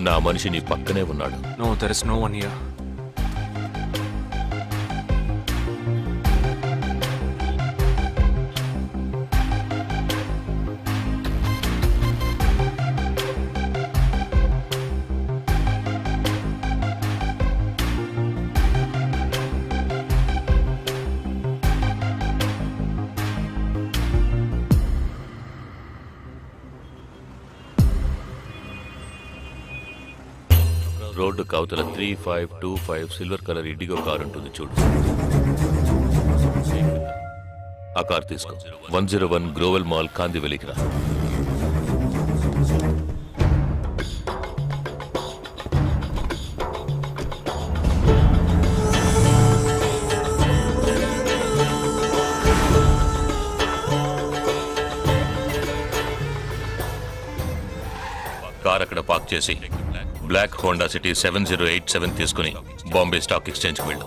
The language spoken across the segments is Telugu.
నా మనిషి నీ పక్కనే ఉన్నాడు. No, there is no one here. Road కవతల 3525 సిల్వర్ కలర్ ఇండిగో కార్ ఉంటుంది చూడు. ఆ కార్ తీసుకో. 101 గ్రోవెల్ మాల్ కాందివెలికి రా. కార్ అక్కడ పార్క్ చేసి బ్లాక్ హోండా సిటీ 7087 తీసుకుని బాంబే స్టాక్ ఎక్స్చేంజ్కి వెళ్ళు.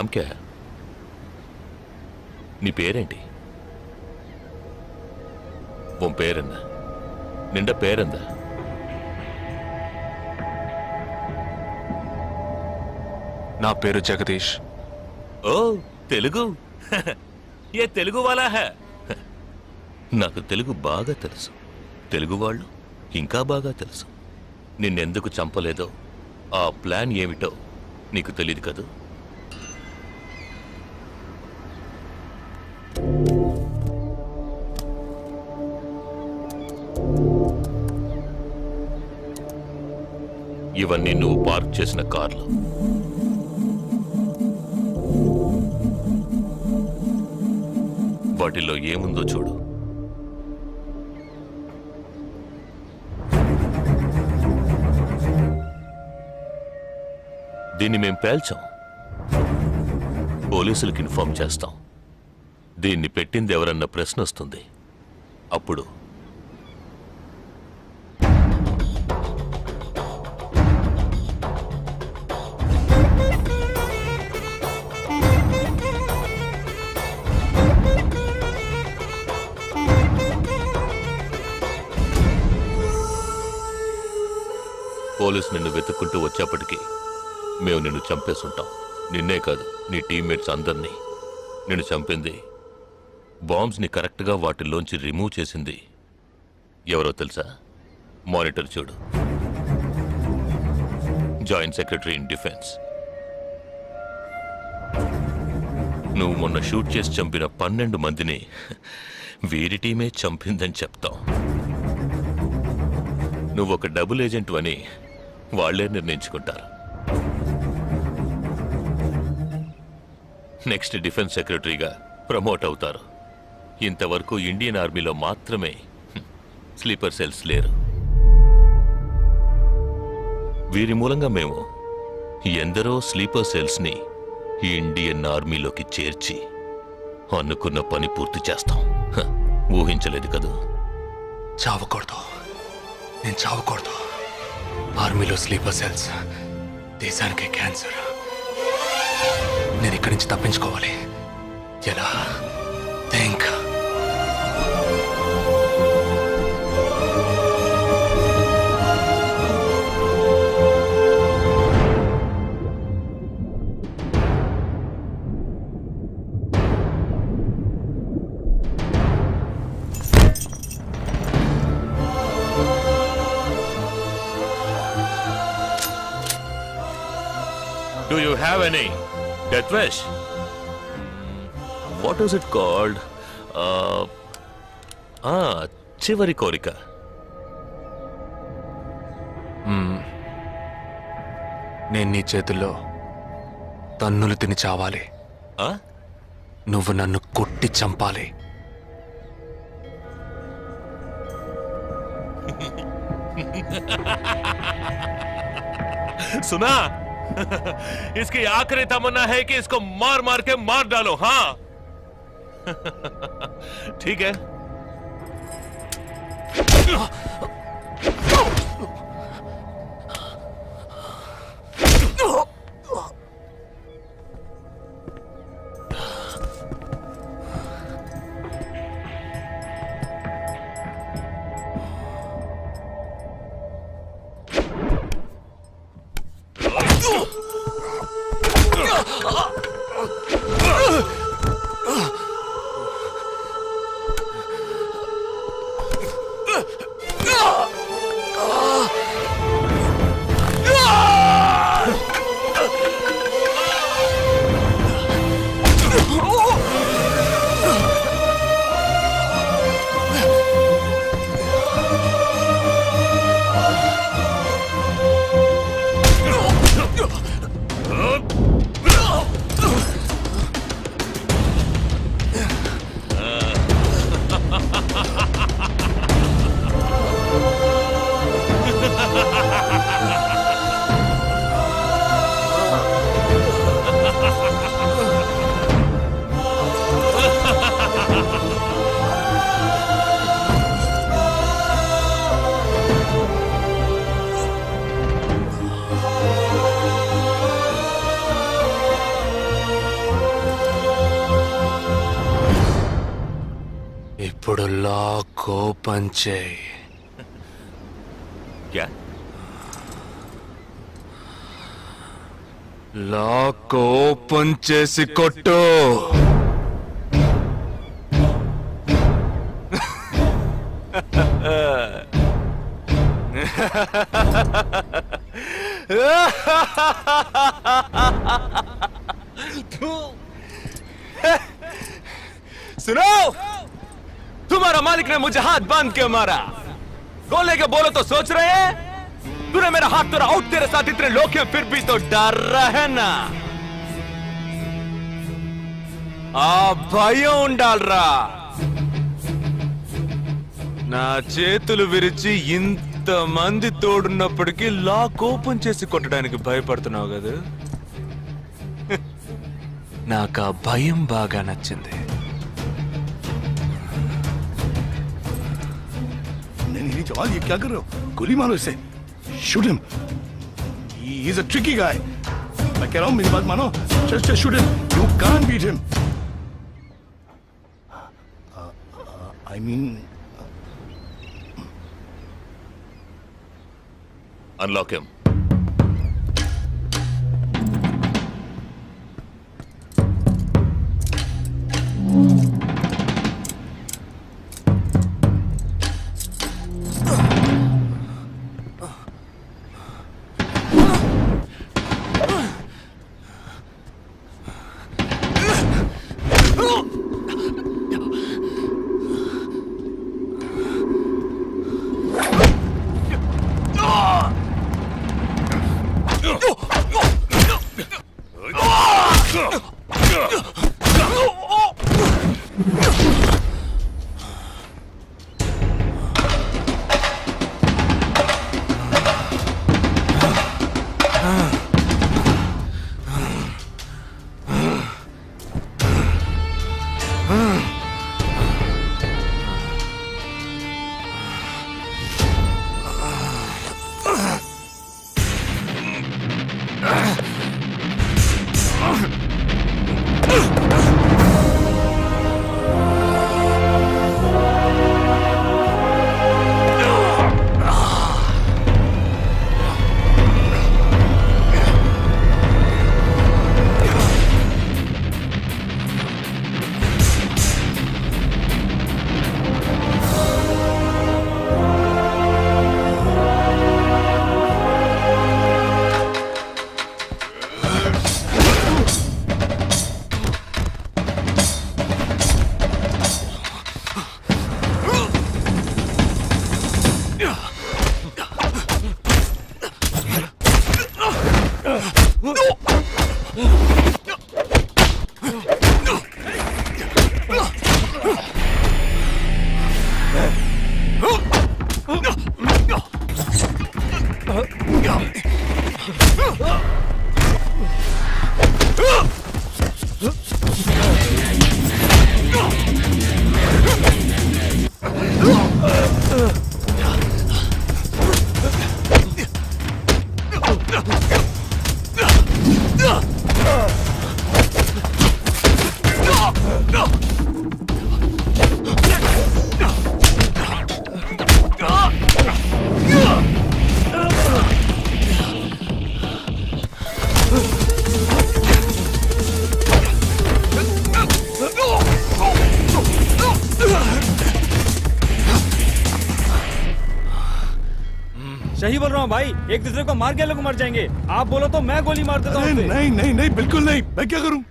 नाम क्या है नी पेरेंटी वो पेरेंदा निंडा पेरेंदा ना पेरु जगदीश ओ तेलुगु ये तेलुगु वाला है నాకు తెలుగు బాగా తెలుసు తెలుగు వాళ్ళు ఇంకా బాగా తెలుసు నిన్నెందుకు చంపలేదో ఆ ప్లాన్ ఏమిటో నీకు తెలియదు కదా ఇవన్నీ నువ్వు పార్క్ చేసిన కార్లు వాటిల్లో ఏముందో చూడు దీన్ని మేం పేల్చాం పోలీసులకు ఇన్ఫార్మ్ చేస్తాం దీన్ని పెట్టింది ఎవరన్న ప్రశ్న వస్తుంది అప్పుడు పోలీసు నిన్ను వెతుక్కుంటూ వచ్చేప్పటికీ మేము నిన్ను చంపేసుంటాం నిన్నే కాదు నీ టీమ్మేట్స్ అందరినీ నిన్ను చంపింది బాంబ్స్ని కరెక్ట్గా వాటిల్లోంచి రిమూవ్ చేసింది ఎవరో తెలుసా మానిటర్ చూడు జాయింట్ సెక్రటరీ ఇన్ డిఫెన్స్ నువ్వు మొన్న షూట్ చేసి చంపిన 12 మందిని వీరి టీమే చంపిందని చెప్తాం నువ్వు ఒక డబుల్ ఏజెంట్ అని వాళ్లే నిర్ణయించుకుంటారు నెక్స్ట్ డిఫెన్స్ సెక్రటరీగా ప్రమోట్ అవుతారు ఇంతవరకు ఇండియన్ ఆర్మీలో మాత్రమే స్లీపర్ సెల్స్ లేరు వీరి మూలంగా మేము ఎందరో స్లీపర్ సెల్స్ని ఇండియన్ ఆర్మీలోకి చేర్చి అనుకున్న పని పూర్తి చేస్తాం ఊహించలేదు కదా చావకూడదు నేను చావకూడదు ఆర్మీలో స్లీపర్ సెల్స్ దేశానికి క్యాన్సర్ నేను ఇక్కడి నుంచి తప్పించుకోవాలి ఎలా think Do you have any death wish? What is it called? చివరి కోరిక నేను నీ చేతుల్లో తన్నులు తిని చావాలి నువ్వు నన్ను కొట్టి చంపాలి सुना इसकी आखिरी तमन्ना है कि इसको मार मार के मार डालो हाँ ठीक है लॉक ओपन చేయి. क्या? లాక్ ఓపెన్ చేసి కొట్టు. सुनो, तुम्हारा मालिक ने मुझे हाथ बांध के मारा. गोले के बोलो तो सोच रहे हैं? तूने मेरा हाथ तोड़ा आउट, तेरे साथ इतने लोग हैं फिर भी तो डर रहा है ना. आ భయం ఉండాలరా. నా చేతులు విరిచి ఇంత మంది తోడున్నప్పటికీ లాక్ ఓపెన్ చేసి కొట్టడానికి భయపడుతున్నావు కదా. నాకు ఆ భయం బాగా నచ్చింది. नहीं जवान, ये क्या कर रहे हो? गोली मारो इसे. Shoot him. He is a tricky guy. मैं कह रहा हूं मेरी बात मानो. Just shoot him. You can't beat him. I mean unlock him. सही बोल रहा हूँ भाई, एक दूसरे को मार के लोग मर जाएंगे. आप बोलो तो मैं गोली मार देता हूँ. नहीं नहीं नहीं, बिल्कुल नहीं. मैं क्या करूं?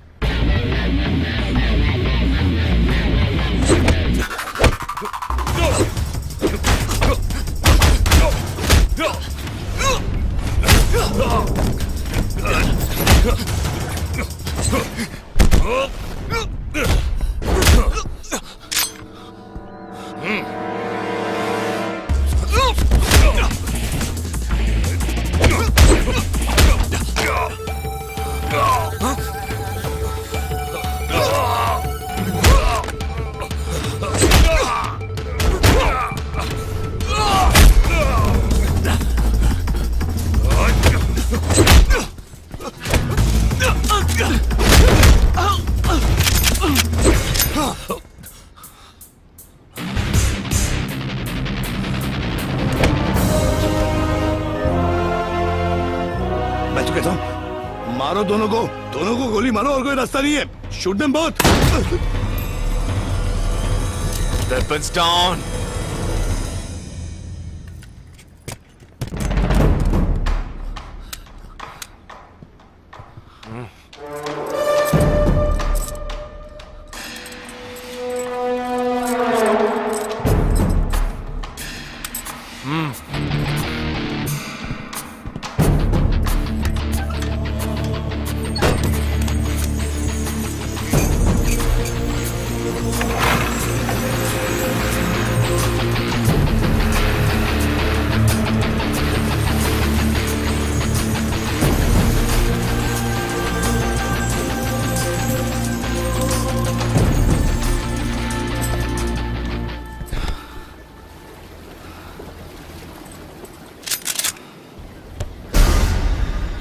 मारो दोनों को गोली मारो और कोई रास्ता नहीं है shoot them both Weapons down.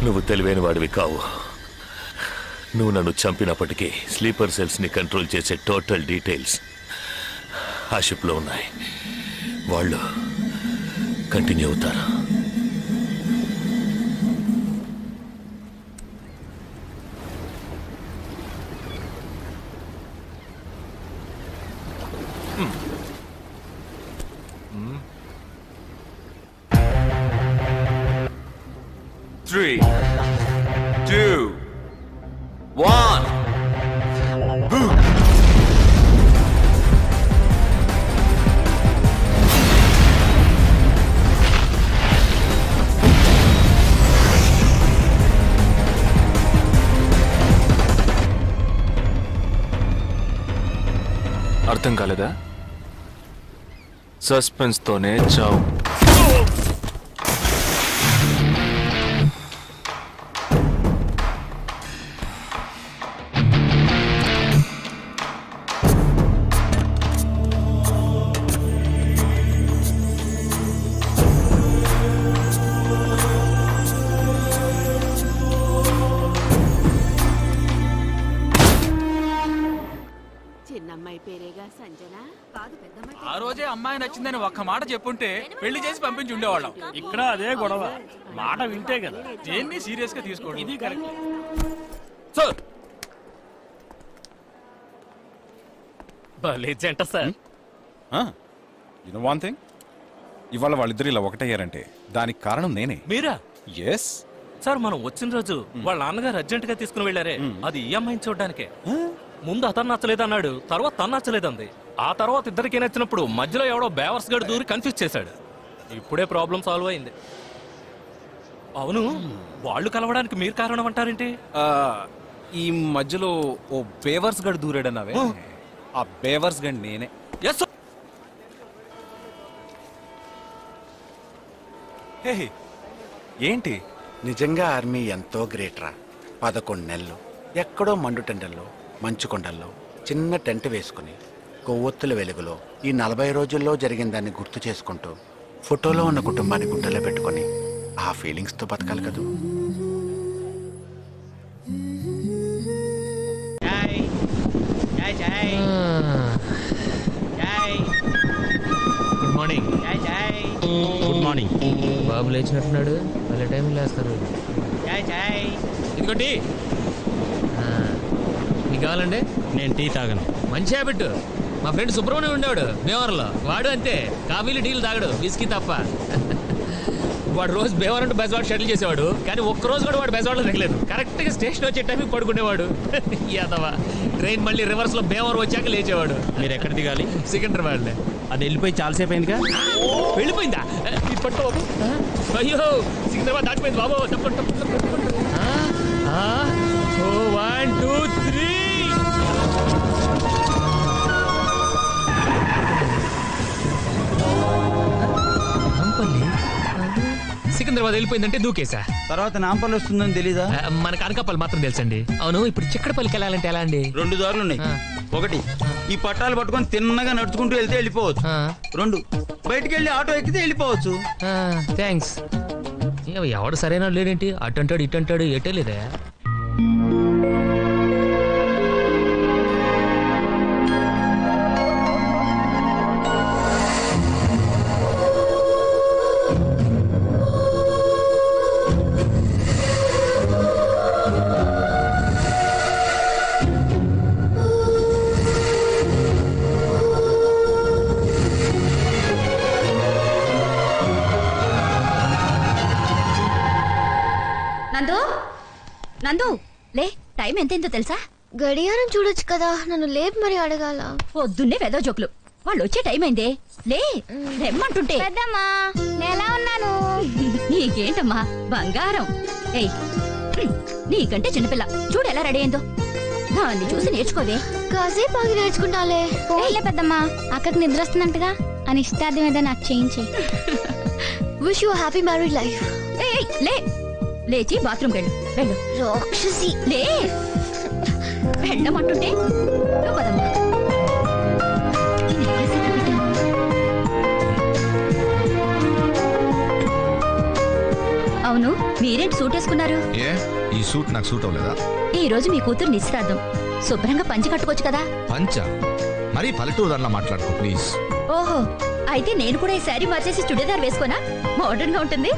నువ్వు తెలివైన వాడివి కావు. నువ్వు నన్ను చంపినప్పటికీ స్లీపర్ సెల్స్ ని కంట్రోల్ చేసే టోటల్ డీటెయిల్స్ ఆ షిప్లో ఉన్నాయి. వాళ్ళు కంటిన్యూ అవుతారు. Three, two, one. Boom. అర్థం కాలేదా? సస్పెన్స్ తోనే చావు. ఆ రోజే అమ్మాయి నచ్చిందని ఒక్క మాట చెప్పుంటే పెళ్లి చేసి పంపించి ఉండేవాళ్ళం. ఇక్కడ అదే గొడవ. మాట వింటే కదా. దేన్ని సీరియస్ గా తీసుకోండి. ఇది కరెక్ట్. సార్ భలే జంట sir. You know one thing, ఇవాళ వాళ్ళిద్దరు ఇలా ఒకటయ్యారంటే దానికి కారణం నేనే. మీరా? ఎస్ సార్, మనం వచ్చిన రోజు వాళ్ళ నాన్నగారు అర్జెంట్ గా తీసుకుని వెళ్ళారే, అది ఈ అమ్మాయిని చూడడానికే. ముందు అతను నచ్చలేదన్నాడు, తర్వాత తను నచ్చలేదంది. ఆ తర్వాత ఇద్దరికి నచ్చినప్పుడు మధ్యలో ఎవడో బేవర్స్ గడు దూరి కన్ఫ్యూజ్ చేశాడు. ఇప్పుడే ప్రాబ్లం సాల్వ్ అయింది. అవును, వాళ్ళు కలవడానికి మీరు కారణం అంటారేంటి? ఈ మధ్యలో ఓ బేవర్స్ గడ్ దూరాడన్నావే, ఆ బేవర్స్ గడ్ నేనే. ఎస్. హే ఏంటి? నిజంగా ఆర్మీ ఎంతో గ్రేట్ రా. 11 నెలలు ఎక్కడో మండుటెండల్లో మంచు కొండల్లో చిన్న టెంట్ వేసుకుని కొవ్వొత్తుల వెలుగులో ఈ 40 రోజుల్లో జరిగిన దాన్ని గుర్తు చేసుకుంటూ ఫోటోలో ఉన్న కుటుంబాన్ని గుండెలో పెట్టుకొని ఆ ఫీలింగ్స్తో బతకాలి కదా. Good morning. Good morning. బాబు లేచినట్టున్నాడు, వాళ్ళ టైం లేస్తారు. ఇదిగోటి మీకు కావాలండి? నేను టీ తాగను. మంచి హ్యాబిట్. మా ఫ్రెండ్ సుబ్రహ్మణ్యం ఉండేవాడు భీమవరంలో, వాడు అంతే, కాఫీలు టీలు తాగడు, విస్కీ తప్ప. వాడు రోజు భీమవరం టు బెజవాడ షటిల్ చేసేవాడు, కానీ ఒక్కరోజు కూడా వాడు బెజవాడలో దిగలేదు. కరెక్ట్గా స్టేషన్ వచ్చే టైంకి పడుకునేవాడు. యాదవా ట్రైన్ మళ్ళీ రివర్స్లో భీమవరం వచ్చాక లేచేవాడు. మీరు ఎక్కడ దిగాలి? సికింద్రాబాద్లే. అది వెళ్ళిపోయి చాలాసేపు అయిందిగా. వెళ్ళిపోయిందా? పట్టు బాబు. అయ్యో, సికింద్రాబాద్ దాటిపోయింది బాబు. తప్పండి. 1 2 3. సికింద్రాబాద్ వెళ్ళిపోయిందంటే దూకేసా. తర్వాత నాంపల్లి వస్తుందని తెలీదా? మనకు అనకాపల్లి మాత్రం తెలుసండి. అవును, ఇప్పుడు చిక్కడపల్లికి వెళ్ళాలంటే ఎలా అండి? 2 దారులు ఉన్నాయి. ఒకటి, ఈ పట్టాలు పట్టుకొని తిన్నగా నడుచుకుంటూ వెళ్తే వెళ్ళిపోవచ్చు. 2, బయటికి వెళ్ళి ఆటో ఎక్కితే వెళ్ళిపోవచ్చు. థ్యాంక్స్. ఎవడు సరైన లేడేంటి? అటు అంటాడు ఇటు అంటాడు, ఎటే లేదా? నందు లే, టైం ఎంతైందో తెలుసా? గడియారం చూడొచ్చు కదా, నన్ను లేపు మరి అడగాల. పొద్దున్నే వెదో జోకులు. వాళ్ళు వచ్చే టైం అయిందే, లే రెమ్మంటుంటే. పెద్దమ్మా నేలా ఉన్నాను. నీకేంటమ్మా బంగారం. ఏయ్ నీకంటే చిన్నపిల్ల చూడు ఎలా రెడీ అయిందో. దాన్ని చూసి నేర్చుకోవే. కాసేపు ఆగి నేర్చుకుంటాలే. పోలే పెద్దమ్మా, అక్కడికి నిద్ర వస్తుందంటగా, అని ఇష్టార్థం ఏదో నాకు చేయించి. Wish you happy married life. ఏయ్ లే, లేచి బాత్రూమ్ వెళ్ళు. వెళ్ళు రాక్షసి. లే వెళ్ళమంటుంటే నువ్వు పదమ్మా. అవును, మీరేంటి సూట్ వేసుకున్నారు? ఏ ఈ సూట్ నాకు సూట్ అవ్వలేదా? ఈ రోజు మీ కూతురు నిశ్చితార్థం, శుభ్రంగా పంచి కట్టుకోవచ్చు కదా. పంచ మరి పల్లెటూరు దానిలా మాట్లాడుకో ప్లీజ్. ఓహో, అయితే నేను కూడా ఈ శారీ మార్చేసి చుడీదార్ వేసుకోనా? మోడర్న్ గా ఉంటుంది.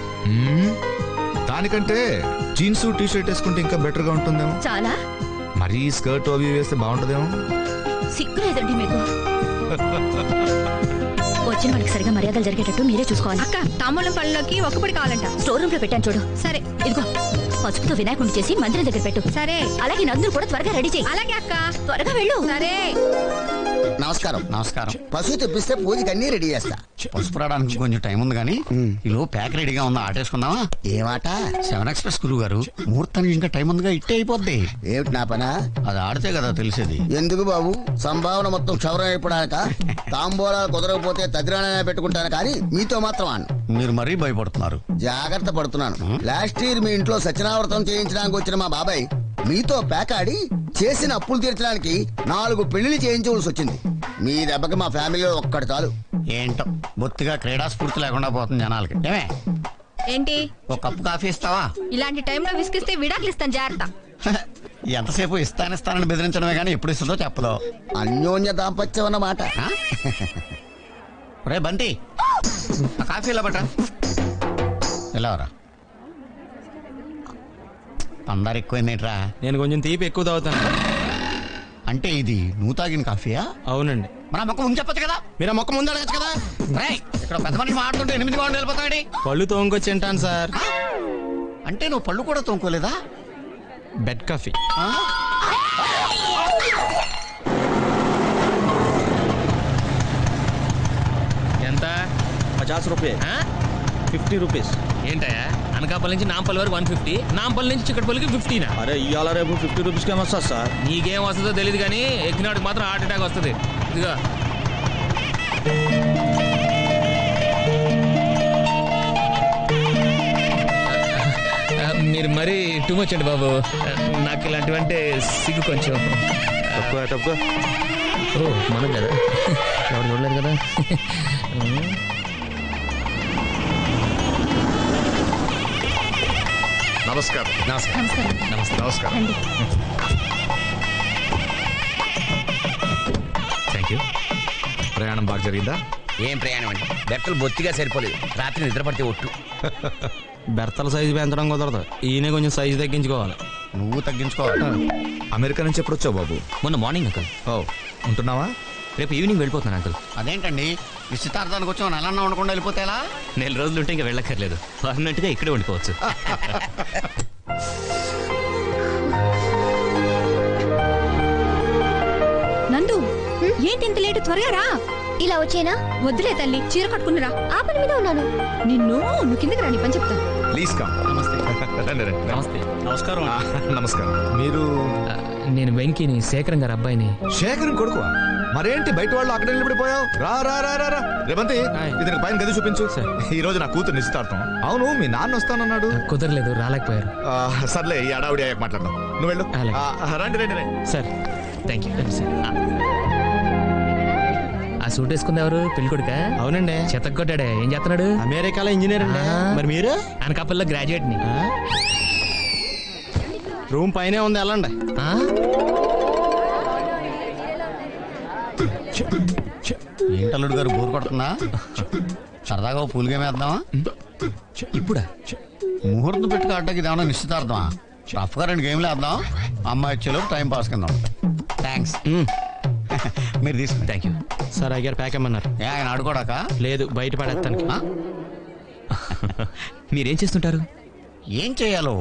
దానికంటే జీన్స్ టీ షర్ట్ వేసుకుంటే ఇంకా బెటర్ గా ఉంటుందేమో. చాలా మరి స్కర్ట్ అవి వేస్తే బాగుంటుందేమో. సిగ్గు లేదండి మీకు. వచ్చిన వాళ్ళకి సరిగా మర్యాదలు జరిగేటట్టు మీరే చూసుకోవాలి. అక్క తాంబూలం పళ్ళలోకి ఒక్కపడి కావాలంట. స్టోర్ రూమ్ లో పెట్టాను చూడు. సరే ఇదిగో పసుపుతో వినాయకుడిని చేసి మందిరం దగ్గర పెట్టు. సరే. అలాగే నందులు కూడా త్వరగా రెడీ చేయి. అలాగే అక్క, త్వరగా వెళ్ళు. సరే. నమస్కారం. నమస్కారం. పశువు తెప్పిస్తే పూజకి అన్ని రెడీ చేస్తా. పసుపు రావడానికి కొంచెం టైం ఉంది కానీ ఈలో ప్యాక్ రెడీగా ఉందా? ఆటేసుకుందామా? ఏమాట? 7 ఎక్స్ప్రెస్ గురువు గారు, ముహూర్తానికి ఇంకా టైం ఉందిగా, ఇట్టే అయిపోద్ది. ఏమిటి నా పనా? అది ఆడితే కదా తెలిసేది. ఎందుకు బాబు, సంభావన మొత్తం క్షౌరం అయిపోడానిక? తాంబూలాలు కుదరకపోతే తదిరాణైనా పెట్టుకుంటాను కానీ మీతో మాత్రం అన్న. మీరు మరీ భయపడుతున్నారు. జాగ్రత్త పడుతున్నాను. లాస్ట్ ఇయర్ మీ ఇంట్లో సత్యనావ్రతం చేయించడానికి వచ్చిన మా బాబాయ్ మీతో పేకాడి చేసిన అప్పులు తీర్చడానికి 4 పెళ్లిళ్ళు చేయించవలసి వచ్చింది. మీ దెబ్బకి మా ఫ్యామిలీలో ఒక్కటి చాలు. ఏంటో బొత్తిగా క్రీడా స్ఫూర్తి లేకుండా పోతుంది జనాలకి. ఏమే ఏంటి? ఒక కప్పు కాఫీ ఇస్తావా? ఇలాంటి టైంలో విసిగిస్తే విడాకులు ఇస్తాను, జాగ్రత్త. ఎంతసేపు ఇస్తానని బెదిరించడమే కానీ ఎప్పుడు ఇస్తుందో చెప్పదో. అన్యోన్య దాంపత్యం అన్నమాట. రే బంటి, ఆ కాఫీ ఇలా బట్ట వెళ్ళవరా. అందరు ఎక్కువైందేట్రా? నేను కొంచెం తీపి ఎక్కువ తాగుతాను. అంటే ఇది నువ్వు తాగిన కాఫీయా? అవునండి. మన మొక్క ముందు చెప్పచ్చు కదా. మీరు ఆ మొక్క ముందు అడగచ్చు కదా. ఇక్కడ పెద్ద మనిషి మాట్లాడుతుంటే 8 గంటలు వెళ్ళిపోతాడు. పళ్ళు తోముకొచ్చి తింటాను సార్. అంటే నువ్వు పళ్ళు కూడా తోముకోలేదా? Bed coffee. ఎంత? 50 రూపాయలు. 50 రూపీస్. ఏంటయా? అనకాపల్లి నుంచి నాంపల్లి వరకు 150, నాంపల్లి నుంచి చిక్కడపల్లికి 50. అరే ఇవాళ రేపు 50 రూపీస్కి ఏమొస్తుంది సార్? నీకేం వస్తుందో తెలియదు కానీ ఎక్కినాడికి మాత్రం హార్ట్ అటాక్ వస్తుంది. ఇదిగో మీరు మరీ టూ మచ్ అండి బాబు. నాకు ఇలాంటివంటే సిగ్గు కొంచెం. తక్కువ. ఓ మనం కదా, ఎవరు చూడలేదు కదా. నమస్కారం. నమస్కారం. Thank you. ప్రయాణం బాగా జరిగిందా? ఏం ప్రయాణం అండి, బెర్తలు బొత్తిగా సరిపోలేదు. రాత్రి నిద్రపడితే ఒట్టు. బెర్తల సైజు పెంచడం కుదరదు, ఈయన కొంచెం సైజు తగ్గించుకోవాలి. నువ్వు తగ్గించుకోవాలి. అమెరికా నుంచి ఎప్పుడు వచ్చావు బాబు? మొన్న మార్నింగ్ అంకుల్. ఓ ఉంటున్నావా? రేపు ఈవినింగ్ వెళ్ళిపోతున్నాను అంకుల్. అదేంటండి నిశ్చితార్థానికి వచ్చావు, నెలన్నా ఉండకుండా వెళ్ళిపోతే ఎలా? 4 రోజులు ఉంటే ఇంకా వెళ్ళక్కర్లేదు, పర్మనెంట్ గా ఇక్కడే ఉండిపోవచ్చు. నందు ఏంటి ఇంత లేటు? త్వరగా రా. ఇలా వచ్చేనా? వద్దులే తల్లి, చీర కట్టుకునిరా. ఆ పని మీద ఉన్నాను. నువ్వు కిందకి రాని పని చెప్తా. Please come. నమస్తే. నమస్తే. నమస్కారం. నమస్కారం. మీరు? నేను వెంకీని, శేఖరం గారి అబ్బాయిని. శేఖరం కొడుకువా? మరేంటి బయట వాళ్ళు అక్కడ నిలబడిపోయావు? రా రా రా రా రా. రేవంతి, ఇతనికి పైన గది చూపించు. ఈ రోజు నా కూతురు నిశ్చితార్థం. అవును, మీ నాన్న వస్తానన్నాడు. కుదరలేదు, రాలేకపోయారు. సర్లే, ఈ అడావుడి అయ్యాక మాట్లాడదాం. నువ్వు వెళ్ళు. రండి. Sir thank you. ఆ సూట్ వేసుకుంది ఎవరు? పెళ్లి కొడుక? అవునండి. చెత్తకొట్టాడే. ఏం చేస్తున్నాడు? అమెరికాలో ఇంజనీర్ అండి. మరి మీరు? అనకాపల్లిలో గ్రాడ్యుయేట్ ని. రూమ్ పైనే ఉంది, వెళ్ళండి. ఏంటల్లుడు గారు బోర్ కొడుతుందా? సరదాగా పూల్ గేమ్ వేద్దామా? ఇప్పుడా? ముహూర్తం పెట్టుకు అడ్డకి ఇదేమన్నా నిశ్చితార్థమా? రఫ్ గా 2 గేమ్లు వేద్దాం, అమ్మాయి వచ్చేలోపు టైం పాస్ కింద. థ్యాంక్స్. మీరు తీసుకుని. Thank you sir. అయ్యారు ప్యాక్ అమ్మన్నారు. ఆయన ఆడుకోడాక? లేదు, బయట పడేస్తాను. మీరేం చేస్తుంటారు? ఏం చేయాలో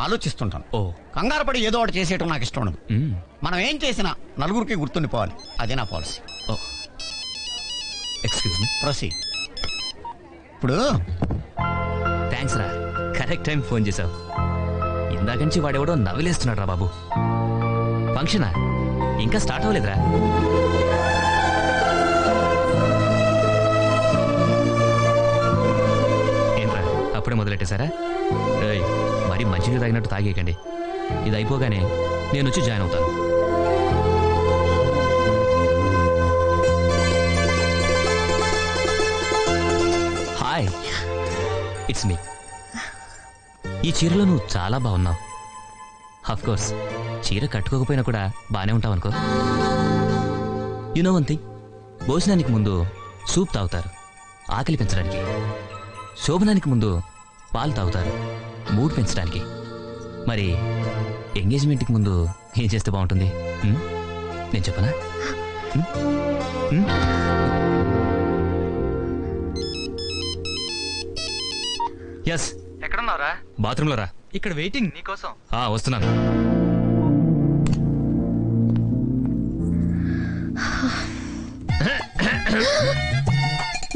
ఆలోచిస్తుంటాను. కంగారు పడి ఏదో ఒకటి చేసేయటం నాకు ఇష్టం ఉండదు. మనం ఏం చేసినా నలుగురికి గుర్తుండిపోవాలి, అదే నా పాలసీ. Excuse me, proceed. ఇప్పుడు థ్యాంక్స్ రా, కరెక్ట్ టైం ఫోన్ చేసావు. ఇందాక నుంచి వాడెవడో నవ్విలేస్తున్నాడు రా బాబు. ఫంక్షనా ఇంకా స్టార్ట్ అవ్వలేదురా. ఏంట్రా అప్పుడే మొదలెట్టేశారా? మరీ మంచినీరు తాగినట్టు తాగేయకండి. ఇది అయిపోగానే నేను వచ్చి జాయిన్ అవుతాను. Hi, it's me. ఈ చీరలో నువ్వు చాలా బాగున్నావు. ఆఫ్ కోర్స్ చీర కట్టుకోకపోయినా కూడా బానే ఉంటావు అనుకో. యు నో వన్ థింగ్, భోజనానికి ముందు సూప్ తాగుతారు ఆకలి పెంచడానికి, శోభనానికి ముందు పాలు తాగుతారు మూడ్ పెంచడానికి. మరి ఎంగేజ్మెంట్కి ముందు ఏం చేస్తే బాగుంటుంది నేను చెప్పనా? ఎస్, ఎక్కడున్నారా? బాత్రూంలో రా. ఇక్కడ వెయిటింగ్ నీకోసం. వస్తున్నాను.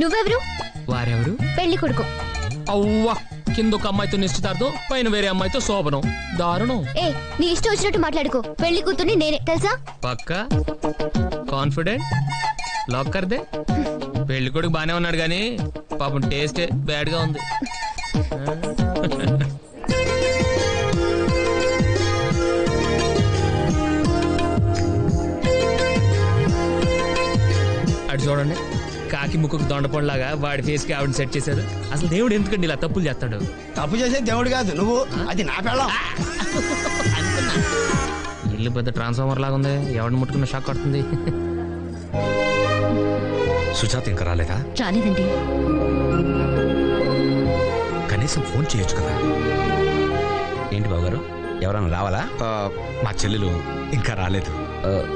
నువ్వెవరు? వారెవరు? పెళ్లి కొడుకు. అవ్వా, కింద ఒక అమ్మాయితో నిశ్చితార్థం, పైన వేరే అమ్మాయితో శోభనం. దారుణం. ఏ, నీ ఇష్టం వచ్చినట్టు మాట్లాడుకో. పెళ్లి కూతుర్ని నేనే, తెలుసా? పక్కా కాన్ఫిడెంట్? లాక్ కర్దే. పెళ్లి కొడుకు బానే ఉన్నాడు గానీ పాపం టేస్టే బ్యాడ్ గా ఉంది. అటు చూడండి, కాకి ముక్కుకు దొండపండులాగా వాడి ఫేస్ కి ఆవిడ సెట్ చేశారు. అసలు దేవుడు ఎందుకండి ఇలా తప్పులు చేస్తాడు? తప్పు చేసే దేవుడు కాదు నువ్వు, అది నా పెళ్ళం. ఇల్లు పెద్ద ట్రాన్స్ఫార్మర్ లాగా ఉంది, ఎవరిని ముట్టుకున్న షాక్ కొడుతుంది. సుజాత ఇంకా రాలేదా? రాలేదండి. కనీసం ఫోన్ చేయొచ్చు కదా. ఏంటి బాబు గారు, ఎవరన్నా రావాలా? మా చెల్లెలు ఇంకా రాలేదు.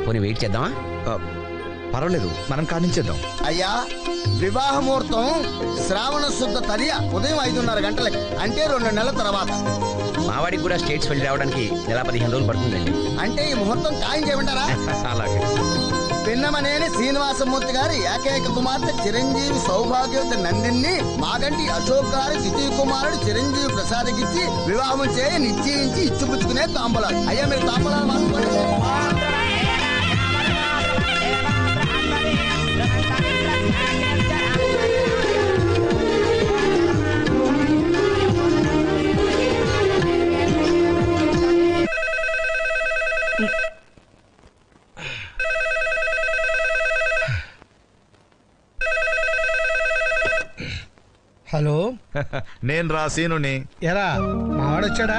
పోనీ వెయిట్ చేద్దామా? పర్వాలేదు, మనం కానించేద్దాం. అయ్యా, వివాహ ముహూర్తం శ్రావణ శుద్ధ తదియ ఉదయం 5:30 గంటలకి, అంటే 2 నెలల తర్వాత. మావాడికి కూడా స్టేట్స్ వెళ్ళి రావడానికి నెల 15 రోజులు పడుతుందండి. అంటే ఈ ముహూర్తం ఖాయం చేయమంటారా? అలాగే. పిన్నమనేని శ్రీనివాసమూర్తి గారి ఏకైక కుమార్తె చిరంజీవి సౌభాగ్యవతి నందిని మాగంటి అశోక్ గారి ద్వితీయ కుమారుడు చిరంజీవి ప్రసాద్కిచ్చి వివాహం చేయి నిశ్చయించి ఇచ్చిపుచ్చుకునే తాంబూలాలు. అయ్యా, మీరు తాంబూలాలు మార్చుకోండి. హలో, నేను రా సీనుని. ఎరా మావాడొచ్చాడా?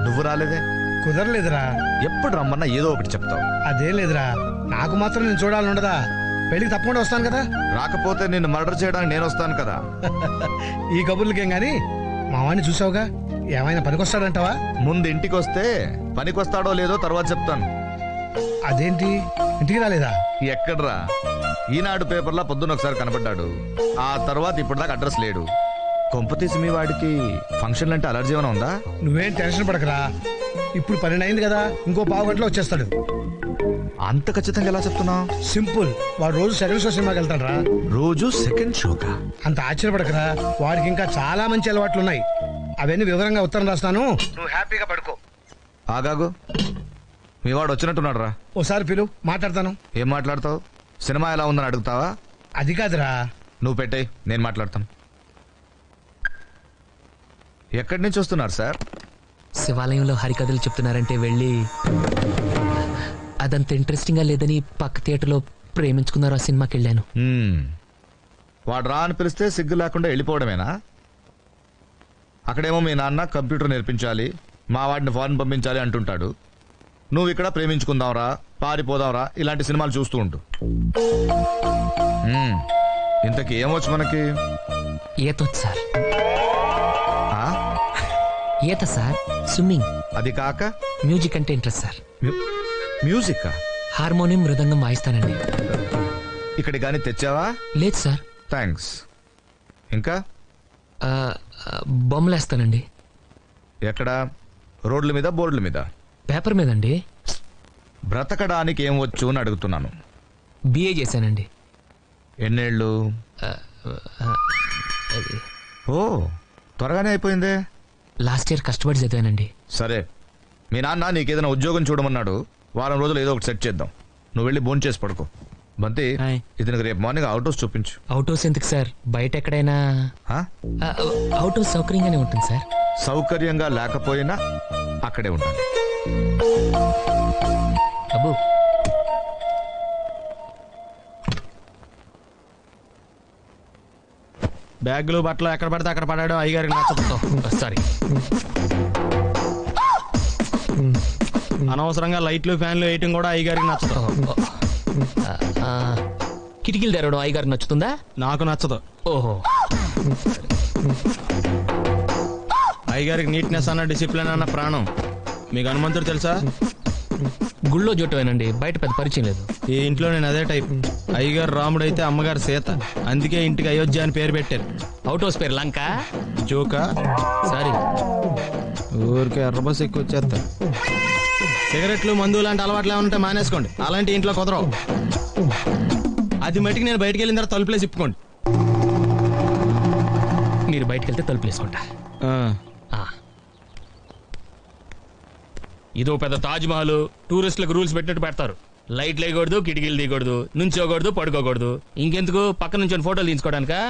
నువ్వు రాలేదే. కుదరలేదురా. ఎప్పుడు రమ్మన్నా ఏదో ఒకటి చెప్తావు. అదేం లేదురా, నాకు మాత్రం నేను చూడాలని ఉండదా? పెళ్లికి తప్పకుండా వస్తాను కదా. రాకపోతే నిన్ను మర్డర్ చేయడానికి నేను వస్తాను కదా. ఈ కబుర్లకేం గాని మావాడిని చూసావుగా, ఏమైనా పనికొస్తాడంటావా? ముందు ఇంటికి వస్తే పనికొస్తాడో లేదో తర్వాత చెప్తాను. అదేంటి, ఇంటికి రాలేదా? ఎక్కడ్రా, ఈనాడు పేపర్లో పొద్దున్న ఒకసారి కనపడ్డాడు, ఆ తర్వాత ఇప్పటిదాకా అడ్రస్ లేడు. కొంపతీసి మీ వాడికి ఫంక్షన్లు అంటే అలర్జీ ఏమైనా ఉందా? నువ్వేం టెన్షన్ పడకరా, ఇప్పుడు 12 అయింది కదా, ఇంకో పావు గంటలో వచ్చేస్తాడు. అంత ఖచ్చితంగా ఎలా చెప్తున్నావు? సింపుల్, వాడు రోజు సెకండ్ షో సినిమాకి వెళ్తాడు రా. రోజు సెకండ్ షోకా? అంత ఆశ్చర్యపడకరా, వాడికి ఇంకా చాలా మంచి అలవాట్లు ఉన్నాయి. అవన్నీ వివరంగా ఉత్తరం రాస్తాను, నువ్వు హ్యాపీగా పడుకో. ఆగాగు, మీ వాడు వచ్చినట్టున్నాడు రా. ఓసారి పిలు, మాట్లాడతాను. ఏం మాట్లాడతావు? సినిమా ఎలా ఉందని అడుగుతావా? అది కాదురా. నువ్వు పెట్టేయ్, నేను మాట్లాడతాను. ఎక్కడి నుంచి వస్తున్నారు సార్? శివాలయంలో హరికథలు చెప్తున్నారంటే వెళ్ళి, అదంత ఇంట్రెస్టింగ్ గా లేదని పక్క థియేటర్లో ప్రేమించుకున్నారు ఆ సినిమాకి వెళ్ళాను. వాడు రా అని పిలిస్తే సిగ్గు లేకుండా వెళ్ళిపోవడమేనా? అక్కడేమో మీ నాన్న కంప్యూటర్ నేర్పించాలి, మా వాడిని ఫారెన్ పంపించాలి అంటుంటాడు. నువ్వు ఇక్కడ ప్రేమించుకుందాంరా, పారిపోదాంరా, ఇలాంటి సినిమాలు చూస్తూ ఉంటూ. ఇంతకీ ఏమొచ్చు మనకి? ఈతొచ్చు సార్. ఈత సార్, స్విమ్మింగ్. అది కాక మ్యూజిక్ అంటే ఇంట్రెస్ట్ సార్. మ్యూజిక్? హార్మోనియం, మృదంగం వాయిస్తానండి. ఇక్కడ కానీ తెచ్చావా? లేదు సార్. థ్యాంక్స్. ఇంకా బొమ్మలేస్తానండి. ఎక్కడ? రోడ్ల మీద బోర్డుల మీద? పేపర్ మీదండి. బ్రతకడానికి ఏం వచ్చు అని అడుగుతున్నాను. బిఏ చేశానండి. ఎన్నేళ్ళు? ఓ, త్వరగానే అయిపోయిందే. లాస్ట్ ఇయర్ కష్టపడి చదివానండి. సరే, మీ నాన్న నీకేదైనా ఉద్యోగం చూడమన్నాడు. వారం రోజులు ఏదో ఒకటి సెట్ చేద్దాం. నువ్వు వెళ్ళి భోంచేసి చేసి పడుకో. బంతి, ఇతనికి రేపు మార్నింగ్ అవుట్ హౌస్ చూపించు. అవుట్ హౌస్ ఎందుకు సార్? బయట ఎక్కడైనా అవుట్ హౌస్ సౌకర్యంగానే ఉంటుంది సార్. సౌకర్యంగా లేకపోయినా అక్కడే ఉండాలి. అబ్బు, బ్యాగులు బట్టలు ఎక్కడ పడితే అక్కడ పడాడు. అయ్యగారికి నచ్చదు. సారీ. అనవసరంగా లైట్లు ఫ్యాన్లు వేయటం కూడా అయ్యగారికి నచ్చదు. కిటికీలు తెరవడం అయ్యగారికి నచ్చుతుందా? నాకు నచ్చదు. ఓహో. అయ్యగారికి నీట్నెస్ అన్న డిసిప్లిన్ అన్న ప్రాణం. మీకు హనుమంతుడు తెలుసా? గుళ్ళో జోటమేనండి, బయట పెద్ద పరిచయం లేదు. ఈ ఇంట్లో నేను అదే టైప్. అయ్యగారు రాముడు అయితే అమ్మగారు సీత. అందుకే ఇంటికి అయోధ్య అని పేరు పెట్టారు. అవుట్ హౌస్ పేరు లంక. జోకా? సారీ, ఊరికే ఎర్రబస్ ఎక్కువ వచ్చేస్తారు. సిగరెట్లు మందు లాంటి అలవాట్లు ఏమంటే మానేసుకోండి. అలాంటి ఇంట్లో కుదరవు. అది మట్టికి నేను బయటకు వెళ్ళిన తర్వాత తలుపులేసి ఇప్పుకోండి. మీరు బయటకు వెళ్తే తలుపులు వేసుకుంటా. ఇదో పెద్ద తాజ్ మహల్. టూరిస్టులకు రూల్స్ పెట్టినట్టు పెడతారు. లైట్లు వేయకూడదు, కిటికీలు తీయకూడదు, నుంచోకూడదు, పడుకోకూడదు. ఇంకెందుకు పక్క నుంచి ఫోటోలు తీసుకోవడానికా?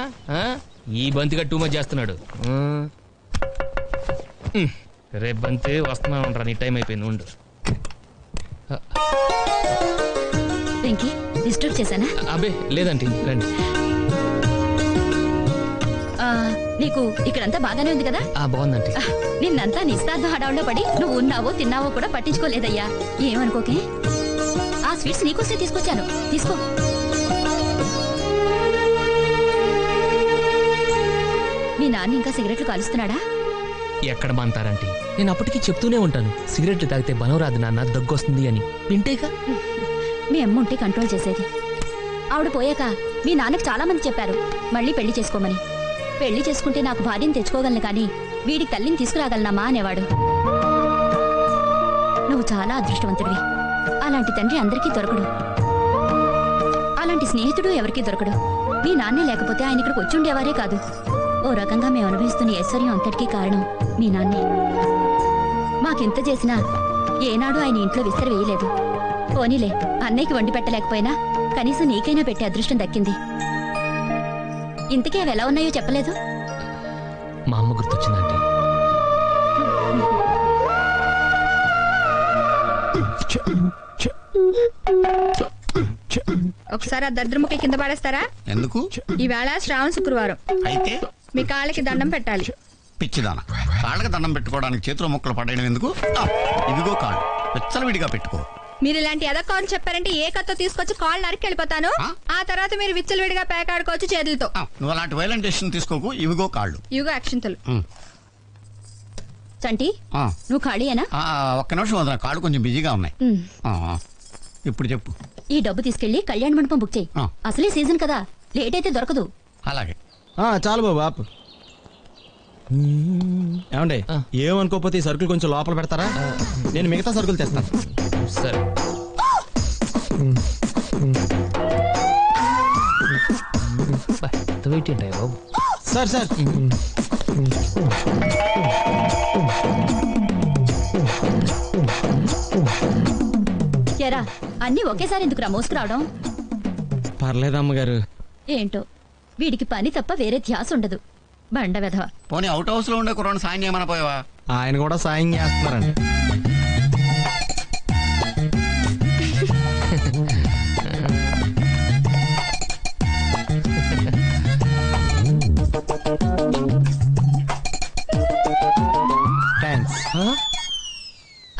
ఈ బంతిగా టూ మచ్ చేస్తున్నాడు. రేపు బంతి వస్తున్నా ఉంటా. నీ టైం అయిపోయింది, ఉండు. డిస్టర్బ్ చేశానా? అబ్బే లేదండి, రండి. నీకు ఇక్కడంతా బాగానే ఉంది కదా? బాగుందండి. నిన్నంతా నిస్తార్థం హడావుల్లో పడి నువ్వు ఉన్నావో తిన్నావో కూడా పట్టించుకోలేదయ్యా. ఏమనుకోకే, ఆ స్వీట్స్ నీకోసే తీసుకొచ్చాను, తీసుకో. మీ నాన్న ఇంకా సిగరెట్లు కాలుస్తున్నాడా? ఎక్కడ మాంటారంటే నేను అప్పటికీ చెప్తూనే ఉంటాను, సిగరెట్లు తాగితే బలం రాదు నాన్న, దగ్గొస్తుంది అని. వింటేగా మీ అమ్మ ఉంటే కంట్రోల్ చేసేది. ఆవిడ పోయాక మీ నాన్నకు చాలా మంది చెప్పారు మళ్ళీ పెళ్లి చేసుకోమని. పెళ్లి చేసుకుంటే నాకు భార్యను తెచ్చుకోగలను కానీ వీడికి తల్లిని తీసుకురాగలనమ్మా అనేవాడు. నువ్వు చాలా అదృష్టవంతుడివి. అలాంటి తండ్రి అందరికీ దొరకడు, అలాంటి స్నేహితుడు ఎవరికీ దొరకడు. మీ నాన్నే లేకపోతే ఆయన ఇక్కడికి వచ్చి ఉండేవారే కాదు. ఓ రకంగా మేము అనుభవిస్తున్న ఐశ్వర్యం అంతటికీ కారణం మీ నాన్నే. మాకెంత చేసినా ఏనాడు ఆయన ఇంట్లో విస్తరి వేయలేదు. పోనీలే, అన్నయ్యకి వండి పెట్టలేకపోయినా కనీసం నీకైనా పెట్టే అదృష్టం దక్కింది. ఇంతకీ అవి ఎలా ఉన్నాయో చెప్పలేదు. మా అమ్మ గుర్తొచ్చిందండి. ఒకసారి ఆ దరిద్రముఖి కింద పడేస్తారా? ఎందుకు? ఈవేళ శ్రావణ శుక్రవారం అయితే మీ కాళ్ళకి దండం పెట్టాలి. పిచ్చిదానా, కాళ్ళకి దండం పెట్టుకోవడానికి చేతిలో ముక్కలు పడేయడం ఎందుకు? ఇదిగో కాళ్ళు విచ్చలవిడిగా పెట్టుకో. మీరు ఇలాంటి ఎదక్కాలు చెప్పారంటే ఏ కత్తో తీసుకొచ్చి కాళ్ళు నరికి వెళ్ళిపోతాను. ఆ తర్వాత మీరు విచ్చలవిడిగా పేకాడుకోవచ్చు చేతులతో. నువ్వు అలాంటి వైలెంట్ డెసిషన్ తీసుకోకు. ఇవిగో కాళ్ళు, ఇవిగో అక్షింతలు. చంటి, నువ్వు ఖాళీయేనా? ఒక్క నిమిషం వదిన, కాళ్ళు కొంచెం బిజీగా ఉన్నాయి. ఇప్పుడు చెప్పు. ఈ డబ్బు తీసుకెళ్లి కళ్యాణ మండపం బుక్ చేయి. అసలే సీజన్ కదా, లేట్ అయితే దొరకదు. అలాగే. చాలు బాబు ఆపు. ఏమండి, ఏమనుకోకపోతే ఈ సరుకులు కొంచెం లోపల పెడతారా? నేను మిగతా సరుకులు తెస్తాను. సరే. వెయిట్ ఏంటాయి బాబు? సార్ సార్ ఎరా, అన్ని ఒకేసారి ఎందుకురా మోసుకురావడం? పర్లేదమ్మగారు. ఏంటో వీడికి పని తప్ప వేరే ధ్యాస ఉండదు. బండ వెధవ. పోనీ అవుట్ హౌస్ లో ఉండే కుర్రాన్ని సాయం చేయమని పోయావా? ఆయన కూడా సాయం చేస్తున్నారండి.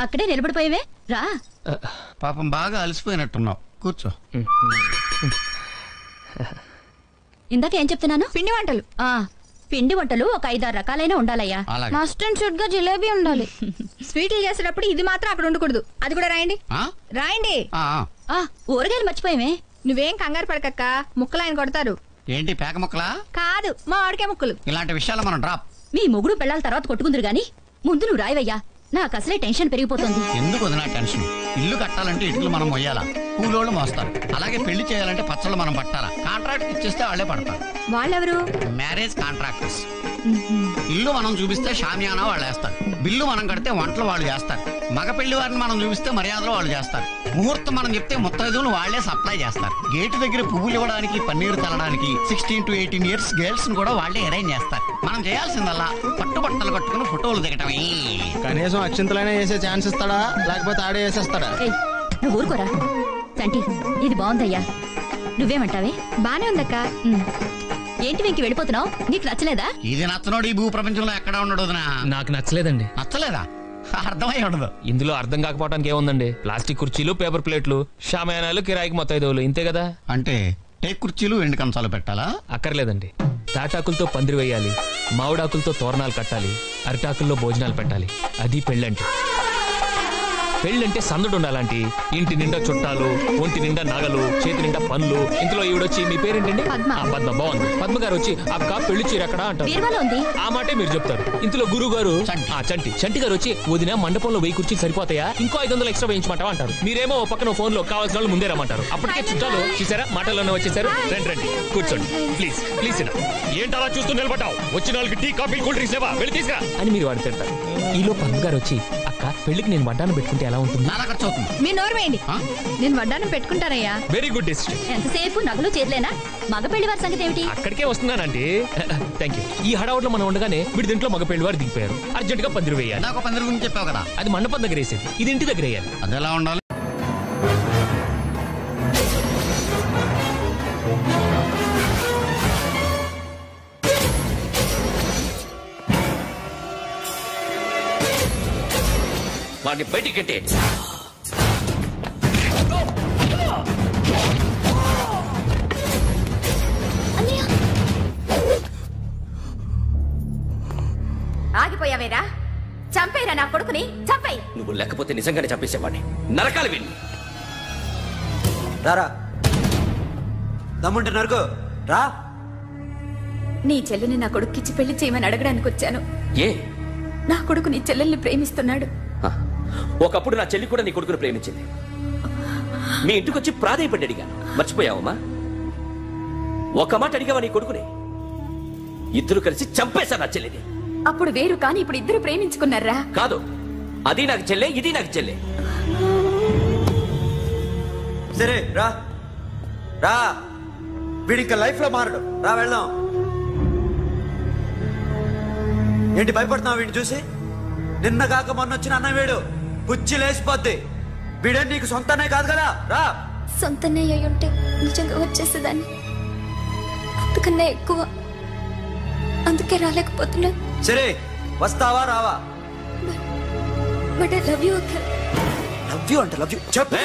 అక్కడే నిలబడిపోయేవే, రా. పాపం బాగా అలసిపోయినట్టున్నావు, కూర్చో. ఇందాక ఏం చెప్తున్నాను? పిండి వంటలు. పిండి వంటలు ఒక 5-6 రకాలైన ఉండాలయ్యా. మస్ట్ అండ్ షుడ్ గా జిలేబీ ఉండాలి. స్వీట్లు చేసేటప్పుడు ఇది మాత్రం అక్కడ ఉండకూడదు. అది కూడా రాయండి. రాయండి. ఊరగాయలు మర్చిపోయామే. నువ్వేం కంగారు పడకక్క, ముక్కలు ఆయన కొడతారు. ఏంటి పేక ముక్కలా? కాదు, మా ఆడికే ముక్కలు. ఇలాంటి విషయాలు మనం డ్రాప్. మీ మొగుడు పెళ్ళాల తర్వాత కొట్టుకుందరు గాని ముందు నువ్వు రాయవయ్యా. నాకు అసలే టెన్షన్ పెరిగిపోతుంది. ఎందుకు వదినా టెన్షన్? ఇల్లు కట్టాలంటే ఇటుకలు మనం మొయ్యాలా, కూలోళ్ళు మోస్తారు. అలాగే పెళ్లి చేయాలంటే పచ్చళ్ళు మనం పట్టాలా. కాంట్రాక్ట్ ఇచ్చేస్తే వాళ్ళే పడతారు. వాళ్ళెవరు? Marriage contractors. ఇల్లు మనం చూపిస్తే షామియానా వాళ్ళు వేస్తారు, బిల్లు మనం కడితే వంటలు వాళ్ళు చేస్తారు, మగ పెళ్లి వారిని మనం చూపిస్తే మర్యాదలు వాళ్ళు చేస్తారు, ముహూర్తం మనం చెప్తే ముత్తైదువులు వాళ్లే సప్లై చేస్తారు, గేటు దగ్గర పువ్వులు ఇవ్వడానికి పన్నీరు తల్లడానికి 16 to 18 years గర్ల్స్ ని కూడా వాళ్లే అరేంజ్ చేస్తారు. మనం చేయాల్సిందల్లా పట్టుబట్టలు కట్టుకుని ఫోటోలు దిగటమే. కనీసం అక్షింతలైనా వేసే ఛాన్స్ ఇస్తాడా, లేకపోతే ఆడే వేసేస్తాడా? నువ్వు ఊరుకోరా చంటి, ఇది బాగుందయ్యా. నువ్వేమంటావే? బానే ఉందక్క. ఏంటి వెంకి వెళ్ళిపోతున్నావు? నీకు నచ్చలేదా? ఇది నచ్చనోడు ఈ భూ ప్రపంచంలో ఎక్కడ ఉండడు. నాకు నచ్చలేదండి. నచ్చలేదా? అర్థమై ఉండదు. ఇందులో అర్థం కాకపోవడానికి ఏముందండి? ప్లాస్టిక్ కుర్చీలు, పేపర్ ప్లేట్లు, షామయానాలు, కిరాయికి మొత్తైదువులు, ఇంతే కదా. అంటే టేక్ కుర్చీలు, ఎండు కంచాలు పెట్టాలా? అక్కర్లేదండి. తాటాకులతో పందిరి వేయాలి, మామిడాకులతో తోరణాలు కట్టాలి, అరిటాకుల్లో భోజనాలు పెట్టాలి. అది పెళ్ళంటే. పెళ్ళంటే సందడు ఉండాలంటి. ఇంటి నిండా చుట్టాలు, ఒంటి నిండా నగలు, చేతి నిండా పనులు. ఇంట్లో ఈవిడొచ్చి మీ పేరేంటండి? పద్మ. బాగుంది. పద్మ గారు వచ్చి అక్క పెళ్లి చీర ఎక్కడా అంటారు. ఆ మాటే మీరు చెప్తారు. ఇంట్లో గురువు గారు చంటి గారు వచ్చి వదిన మండపంలో 1000 కుర్చీలు సరిపోతాయా, ఇంకో 500 ఎక్స్ట్రా వేయించమంటావా అంటారు. మీరేమో పక్కన ఫోన్ లో కావాల్సిన వాళ్ళు ముందే రమ్మంటారు. అప్పటికే చుట్టాలు చూసారా, మాటల్లోనే వచ్చేసారు. రండి కూర్చోండి ప్లీజ్ ప్లీజ్. ఏంటలా చూస్తూ నిలబడ్డావు? వచ్చిన వాళ్ళకి టీ, కాఫీ, కూల్ డ్రింక్స్ లేవా, వెళ్ళి తీసుకురా అని మీరు వాడు తింటారు. ఈలో పద్మ గారు వచ్చి అక్క పెళ్లికి నేను వడ్డాను పెట్టుకుంటే ఎలా ఉంటుంది? మీ నోరు వేయండి. నేను వడ్డానం పెట్టుకుంటానయ్యా. Very good decision. ఎంతసేపు నగలు చేతులేనా? మగ పెళ్లి వారి సంగతి ఏమిటి? అక్కడికే వస్తున్నానండి. Thank you. ఈ హడావుట్లో మనం ఉండగానే వీడి దీంట్లో మగ పెళ్లి వారు దిగిపోయారు. అర్జెంట్ గా పందిరి వేయాలి. నాకు పందిరి గురించి చెప్పావు కదా, అది మండపం దగ్గర వేసేది, ఇది ఇంటి దగ్గర వేయాలి. అది ఎలా ఉండాలి? వాడిని బయటికి కట్టే. ఆగిపోయావేరా? చంపేరా నా కొడుకుని, చంపేయి. నువ్వు లేకపోతే నిజంగానే చంపేసేవాడిని. నరకాలి వీడిని. రారా, దమ్ముంటే నరకు రా. నీ చెల్లిని నా కొడుక్కిచ్చి పెళ్లి చేయమని అడగడానికి వచ్చాను. ఏ? నా కొడుకు నీ చెల్లెల్ని ప్రేమిస్తున్నాడు. ఒకప్పుడు నా చెల్లి కూడా నీ కొడుకును ప్రేమించింది. మీ ఇంటికి వచ్చి ప్రాధేయపడి అడిగాను, మర్చిపోయావమ్మా? ఒక మాట అడిగావా నీ కొడుకుని? ఇద్దరు కలిసి చంపేశారు నా చెల్లిని. అప్పుడు వేరు, కానీ ఇప్పుడు ఇద్దరు ప్రేమించుకున్నారా? కాదు, అది నాకు చెల్లె, ఇది నాకు చెల్లె. సరే రా రా, వీడి ఇంకా లైఫ్ లో మారడు. రా వెళ్దాం. ఏంటి భయపడుతున్నావు వీడిని చూసి? నిన్న కాక మొన్న వచ్చిన అన్న వీడు పుచ్చి లేసిపోద్ది. వీడే నీకు సొంతనే కాదు కదా. రా. సొంతనే అయి ఉంటే నిజంగా వచ్చేసేదాన్ని. అంతకన్నా ఎక్కువ, అందుకే రాలేకపోతున్నా. సరే వస్తావా రావా? బట్ ఐ లవ్ యూ అక్క. లవ్ యూ అంటే లవ్ యూ చెప్పు.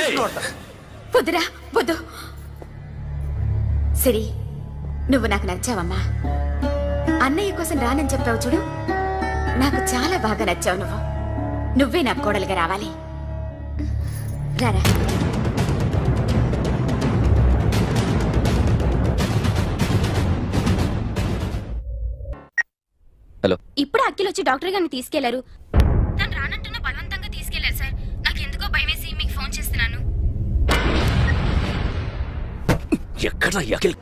వద్దురా వద్దు. సరే, నువ్వు నాకు నచ్చావమ్మా. అన్నయ్య కోసం రానని చెప్పావు చూడు, నాకు చాలా బాగా నచ్చావు. నువ్వే నా కోడలుగా రావాలి. రారా. హలో. ఇప్పుడు అఖిల్ వచ్చి డాక్టర్ గారిని తీసుకెళ్లారు. తను రానంటున్న బలవంతంగా తీసుకెళ్లారు సార్. నాకు ఎందుకో భయమేసి మీకు ఫోన్ చేస్తున్నాను. ఎక్కడ అఖిల్?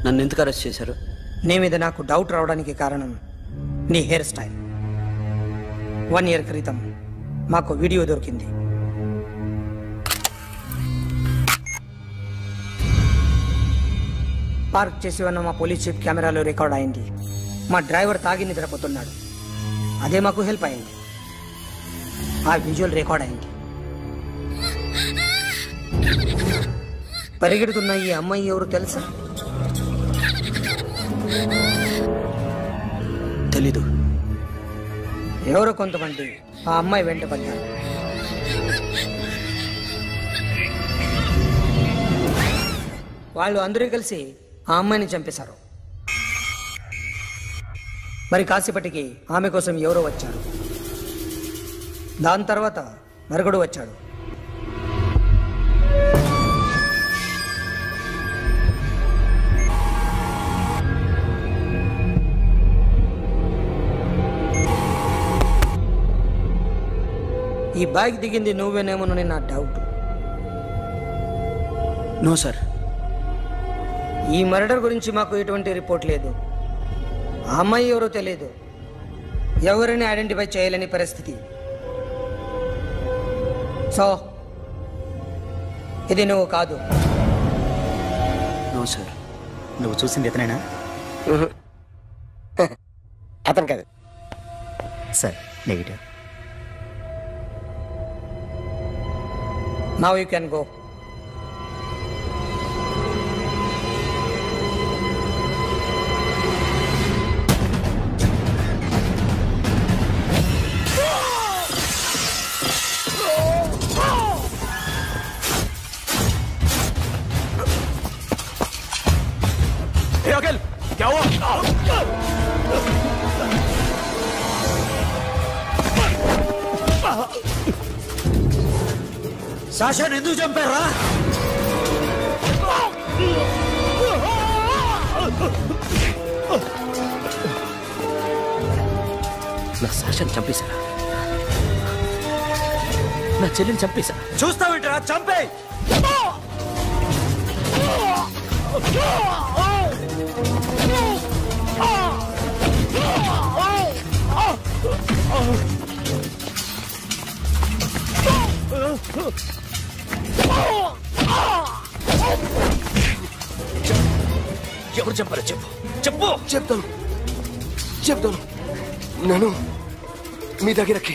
నన్ను ఎందుకు అరెస్ట్ చేశారు? నీ మీద నాకు డౌట్ రావడానికి కారణం నీ హెయిర్ స్టైల్. 1 year క్రితం మాకు వీడియో దొరికింది. పార్క్ చేసి ఉన్న మా పోలీస్ జీప్ కెమెరాలో రికార్డ్ అయింది. మా డ్రైవర్ తాగి నిద్రపోతున్నాడు. అదే మాకు హెల్ప్ అయింది. ఆ విజువల్ రికార్డ్ అయింది. పరిగెడుతున్న ఈ అమ్మాయి ఎవరు తెలుసా? తెలీదు. ఎవరో కొంతమంది ఆ అమ్మాయి వెంట పడ్డారు. వాళ్ళు అందరూ కలిసి ఆ అమ్మాయిని చంపేశారు. మరి కాసేపటికి ఆమె కోసం ఎవరో వచ్చారు. దాని తర్వాత నరకుడు వచ్చాడు. ఈ బ్యాగ్ దిగింది నువ్వేనేమోనని నా డౌట్. నో సార్, ఈ మర్డర్ గురించి మాకు ఎటువంటి రిపోర్ట్ లేదు. ఆ అమ్మాయి ఎవరో తెలియదు, ఎవరిని ఐడెంటిఫై చేయలేని పరిస్థితి. సో ఇది నువ్వు కాదు. No sir. నువ్వు చూసింది ఇతనేనా? అతను కాదు సార్. Negative. Now you can go. Hey, Akhil, क्या हुआ? సాషాని ఎందుకు చంపారా? నా సాషాని చంపేశారా? నా చెల్లిని చంపేశా. చూస్తావేంట్రా? చంపే. ఎవరు చంపారో చెప్పు. చెప్పు. చెప్తాను. నన్ను మీ దగ్గరకి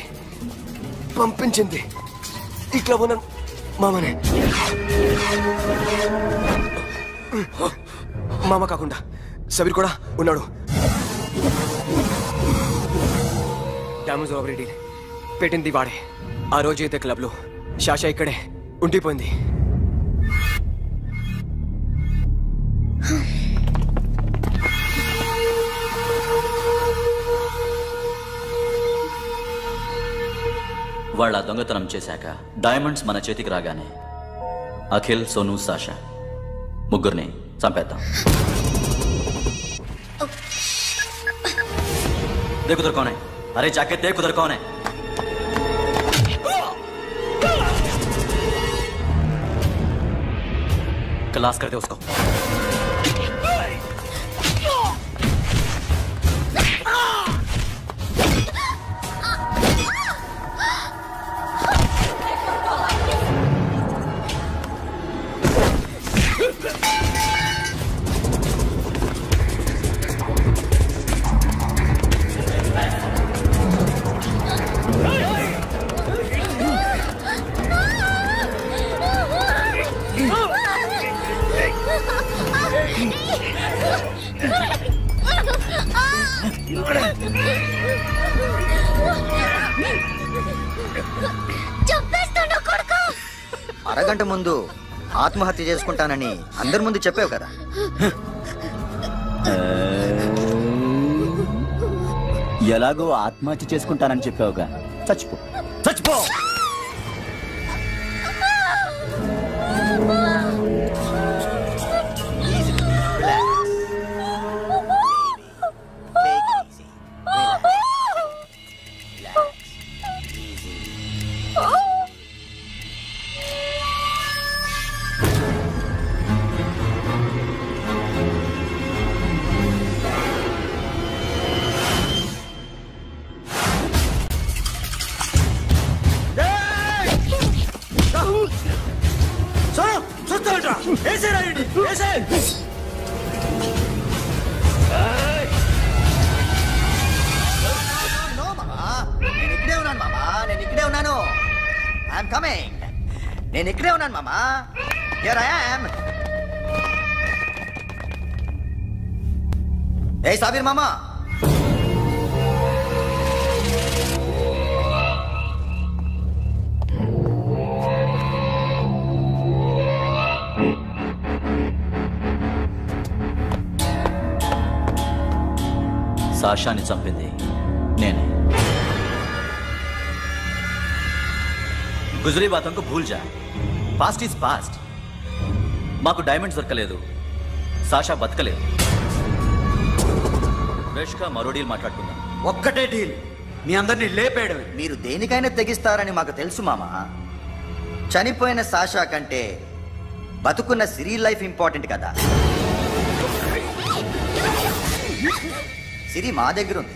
పంపించింది ఇట్లా ఉన్న మామనే. మామ కాకుండా సబీర్ కూడా ఉన్నాడు. డ్యామేజ్ ఓవర్ డీల్ పెట్టింది వాడే. ఆ రోజు అయితే క్లబ్లో శాషా ఇక్కడే ఉండిపోయింది. వాళ్ళ దొంగతనం చేశాక డైమండ్స్ మన చేతికి రాగానే అఖిల్, సోను, సాషా ముగ్గురిని చంపేద్దాం. देख उधर कौन है? अरे जाके देख उधर कौन है? क्लास कर दे उसको. అరగంట ముందు ఆత్మహత్య చేసుకుంటానని అందరి ముందు చెప్పావు కదా. ఎలాగో ఆత్మహత్య చేసుకుంటానని చెప్పావుగా, చచ్చిపో చచ్చిపో. నేను ఇక్కడే ఉన్నాను మామా. Here I am. ఏ సాబీర్ మామా, సాషాని చంపింది నేనే. గుజరీ బాతంకు భూల్ జా, పాస్ట్ ఈజ్ పాస్ట్. మాకు డైమండ్స్ దొరకలేదు, సాషా బతకలేదు. ఫ్రెష్గా మరో డీల్ మాట్లాడుకుందాం. ఒక్కటే డీల్, మీ అందరినీ లేపేయడమే. మీరు దేనికైనా తెగిస్తారని మాకు తెలుసు మామ. చనిపోయిన సాషా కంటే బతుకున్న సిరి లైఫ్ ఇంపార్టెంట్ కదా. సిరి మా దగ్గర ఉంది.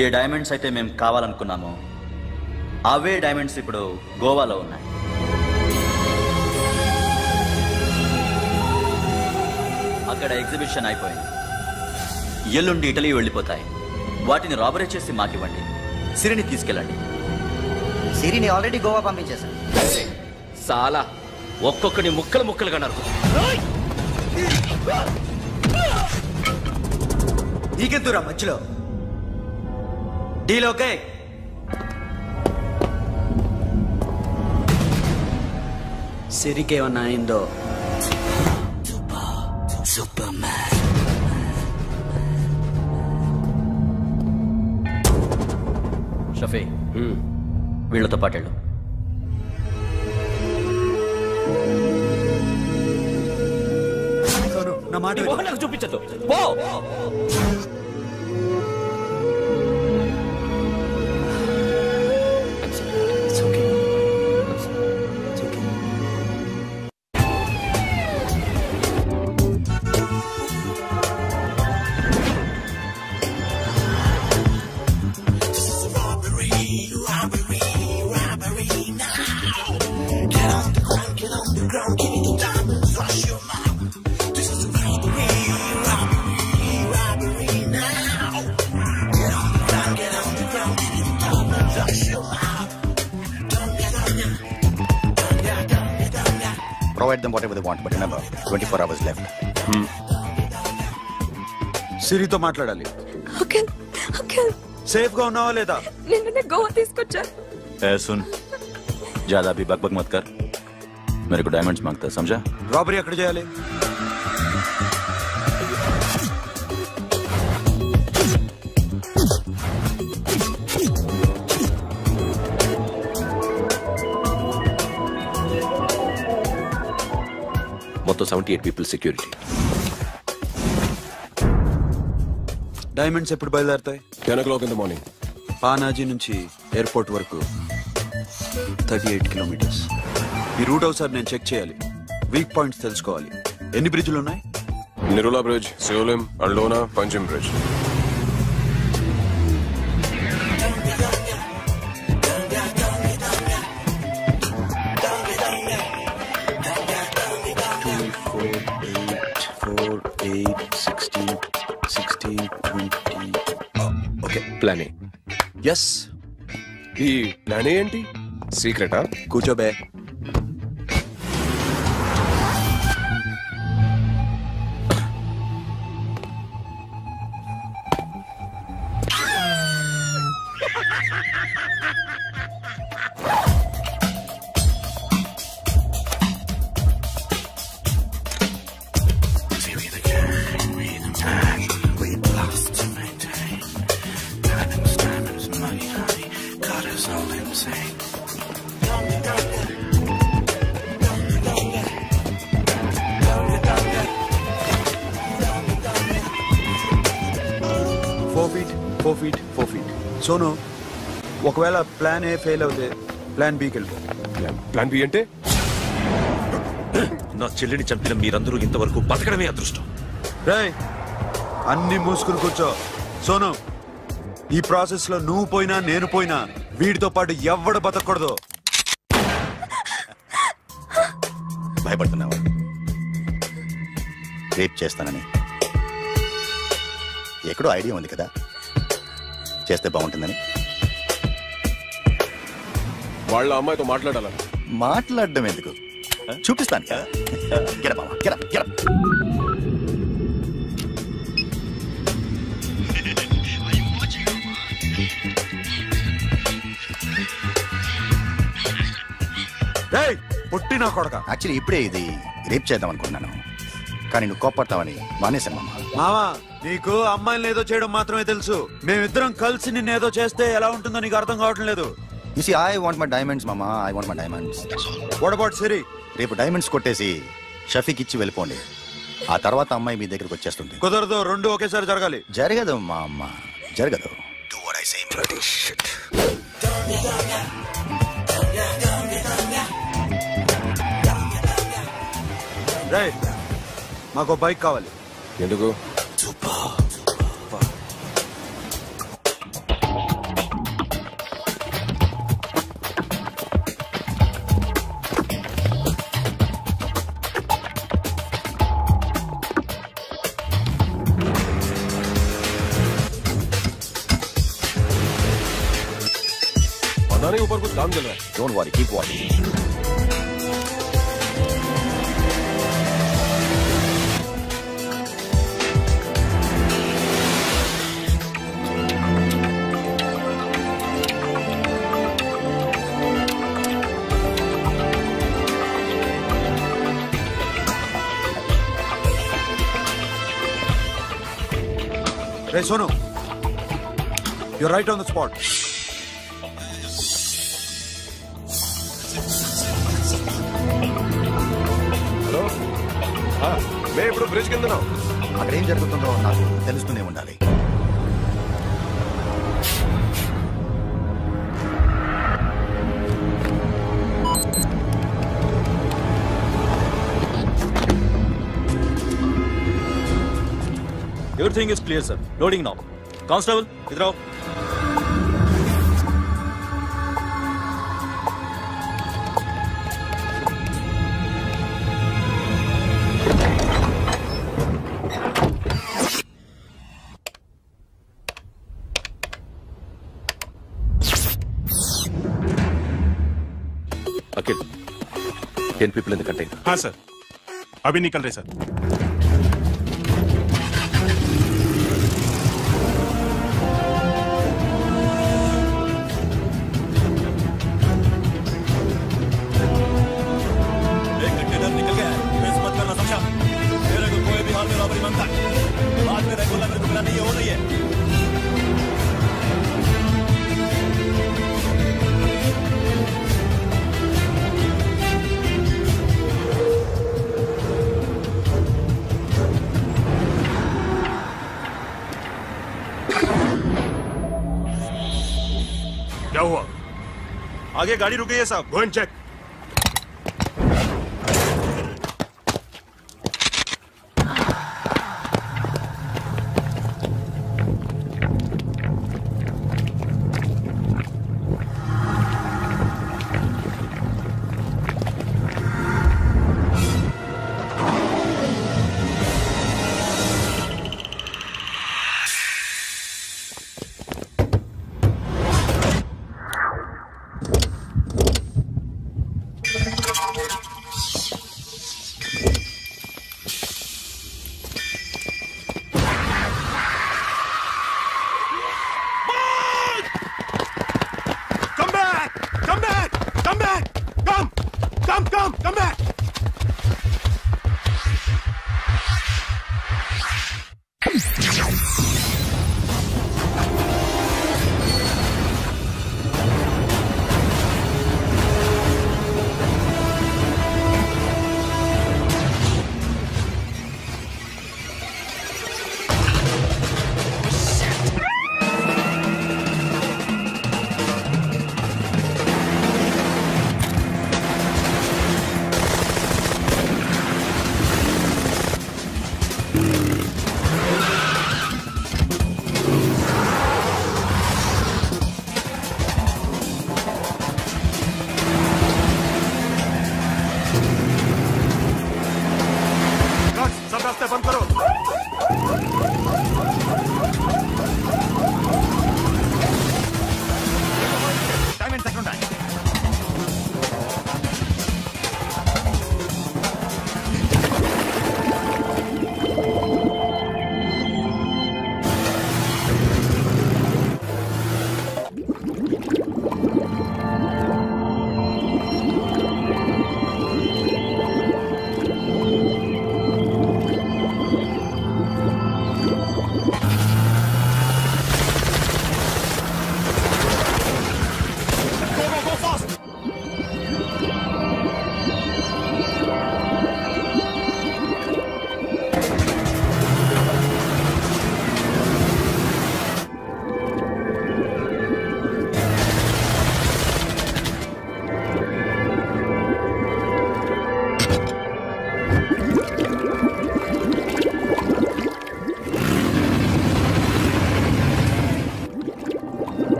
ఏ డైమండ్స్ అయితే మేము కావాలనుకున్నామో అవే డైమండ్స్ ఇప్పుడు గోవాలో ఉన్నాయి. అక్కడ ఎగ్జిబిషన్ అయిపోయింది. ఎల్లుండి ఇటలీ వెళ్ళిపోతాయి. వాటిని రాబరీ చేసి మాకివ్వండి. సిరిని తీసుకెళ్ళండి. సిరిని ఆల్రెడీ గోవా పంపించేశాను. సాలా ఒక్కొక్కడి ముక్కలు ముక్కలుగా నరుకు. నీకెందురా మధ్యలో? Deal okay? సిరికేమన్నా అయిందో? Super man. షఫీ, వీళ్ళతో పాటెళ్ళు. నా మాట నాకు చూపించదు. పో. Provide them whatever they want, but remember, 24 hours left. సిరితో మాట్లాడాలి. సేఫ్ గా ఉన్నావా లేదా? నిన్ననే గోవా తీసుకొచ్చారు. सुन, ज्यादा भी बकबक मत कर. मेरे को डायमंड्स मांगता है, समझा? రాబరీ ఎక్కడ చేయాలి? మొత్తం 78 పీపుల్ సెక్యూరిటీ. డైమండ్స్ ఎప్పుడు బయలుదేరుతాయి? 10 o'clock in the morning. Panaji నుంచి ఎయిర్పోర్ట్ వరకు 38 కిలోమీటర్స్. ఈ రూట్ ఒకసారి నేను చెక్ చేయాలి. వీక్ పాయింట్స్ తెలుసుకోవాలి. ఎన్ని బ్రిడ్జ్లు ఉన్నాయి? Nirula Bridge, Seolim, Aldona, Panjim Bridge. Okay, plan A. Yes. ఈ ప్లాన్ ఏ ఏంటి? సీక్రెటా? కూర్చోబే. సోను, ఒకవేళ ప్లాన్ ఏ ఫెయిల్ అవుతే ప్లాన్ బికి వెళ్ళిపో. ప్లాన్ బి అంటే? నా చెల్లిని చంపిన మీరందరూ ఇంతవరకు బతకడమే అదృష్టం. రేయ్, అన్ని మూసుకుని కూర్చో. సోను, ఈ ప్రాసెస్ లో నువ్వు పోయినా నేను పోయినా వీడితో పాటు ఎవ్వడు బతకూడదు. భయపడుతున్నావా? రేప్ చేస్తానని ఎక్కడో ఐడియా ఉంది కదా, చేస్తే బాగుంటుందని. వాళ్ళ అమ్మాయితో మాట్లాడాలా? మాట్లాడడం ఎందుకు, చూపిస్తాను కదా. Get up, Mama. Get up, get up. పుట్టి నా కొడక. యాక్చువల్లీ ఇప్పుడే ఇది రేప్ చేద్దాం అనుకున్నాను. కానీ నువ్వు కోపడతావని మానేశాను మామ. మావా నీకు అమ్మాయిని ఏదో చేయడం మాత్రమే తెలుసు. మేమిద్దరం కలిసి నిన్ను ఏదో చేస్తే ఎలా ఉంటుందో నీకు అర్థం కావటం లేదు. You see, I want my diamonds, mama. I want my diamonds. What about Siri? రేపు డైమండ్స్ కొట్టేసి షఫీక్ ఇచ్చి వెళ్ళిపోండి. ఆ తర్వాత అమ్మాయి మీ దగ్గరికి వచ్చేస్తుంది. కుదరదు, రెండు ఒకేసారి జరగాలి. జరగదు మా అమ్మ, జరగదు. Do what I say. Bloody shit. రేయ్, మాకు బైక్ కావాలి. ఎందుకు? ऊपर कुछ काम चल रहा है. Don't worry, keep watching. Hey, Sonu, you're right on the spot. ఇప్పుడు బ్రిడ్జ్ కింద అక్కడ ఏం జరుగుతుందో నాకు తెలుస్తూనే ఉండాలి. Everything is clear, sir. Loading now. Constable, idhar aao. Akhil, 10 people in the container. हाँ सर, अभी निकल रहे सर. एक कंटेनर निकल गया है. मिस मत करना समझा. मेरे को कोई भी हाल में रॉबरी मांगता है. बाद में रेगुलर मेरे को मिला नहीं हो रही है. क्या हुआ? आगे गाड़ी रुक गई है साहब. Go and check.